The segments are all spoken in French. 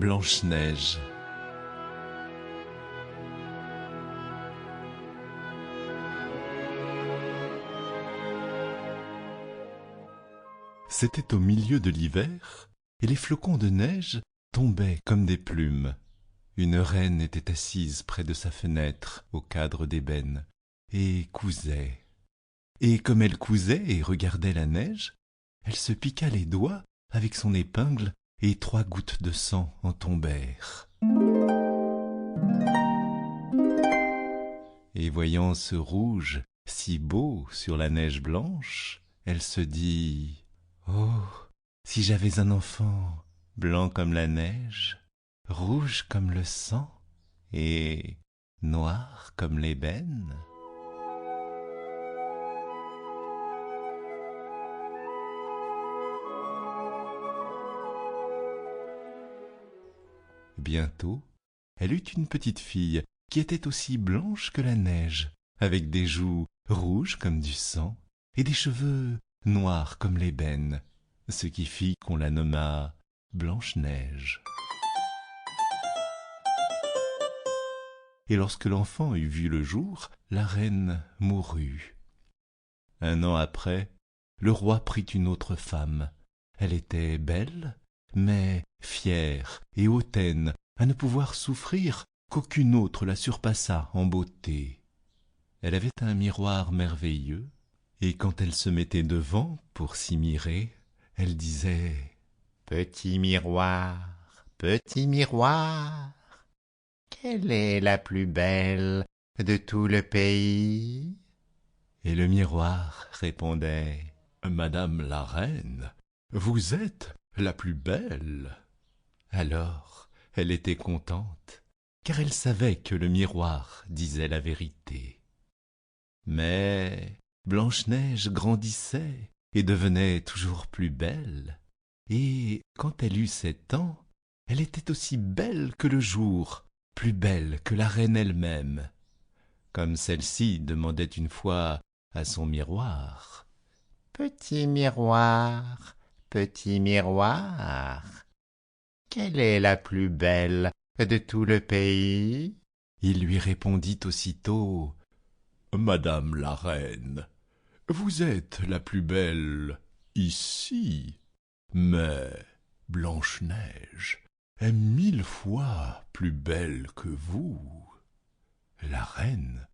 Blanche-Neige. C'était au milieu de l'hiver, et les flocons de neige tombaient comme des plumes. Une reine était assise près de sa fenêtre, au cadre d'ébène, et cousait. Et comme elle cousait et regardait la neige, elle se piqua les doigts avec son épingle, et 3 gouttes de sang en tombèrent. Et voyant ce rouge si beau sur la neige blanche, elle se dit « Oh, si j'avais un enfant, blanc comme la neige, rouge comme le sang et noir comme l'ébène !» Bientôt, elle eut une petite fille qui était aussi blanche que la neige, avec des joues rouges comme du sang et des cheveux noirs comme l'ébène, ce qui fit qu'on la nomma Blanche-Neige. Et lorsque l'enfant eut vu le jour, la reine mourut. 1 an après, le roi prit une autre femme. Elle était belle, mais fière et hautaine, à ne pouvoir souffrir qu'aucune autre la surpassât en beauté. Elle avait un miroir merveilleux, et quand elle se mettait devant pour s'y mirer, elle disait « Petit miroir, quelle est la plus belle de tout le pays ?» Et le miroir répondait « Madame la reine, vous êtes la plus belle. » Alors elle était contente, car elle savait que le miroir disait la vérité. Mais Blanche-Neige grandissait et devenait toujours plus belle, et quand elle eut 7 ans, elle était aussi belle que le jour, plus belle que la reine elle-même. Comme celle-ci demandait une fois à son miroir « Petit miroir, quelle est la plus belle de tout le pays ?» Il lui répondit aussitôt « Madame la reine, vous êtes la plus belle ici, mais Blanche-Neige est 1000 fois plus belle que vous. » La reine.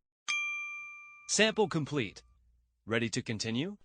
Sample complete. Ready to continue?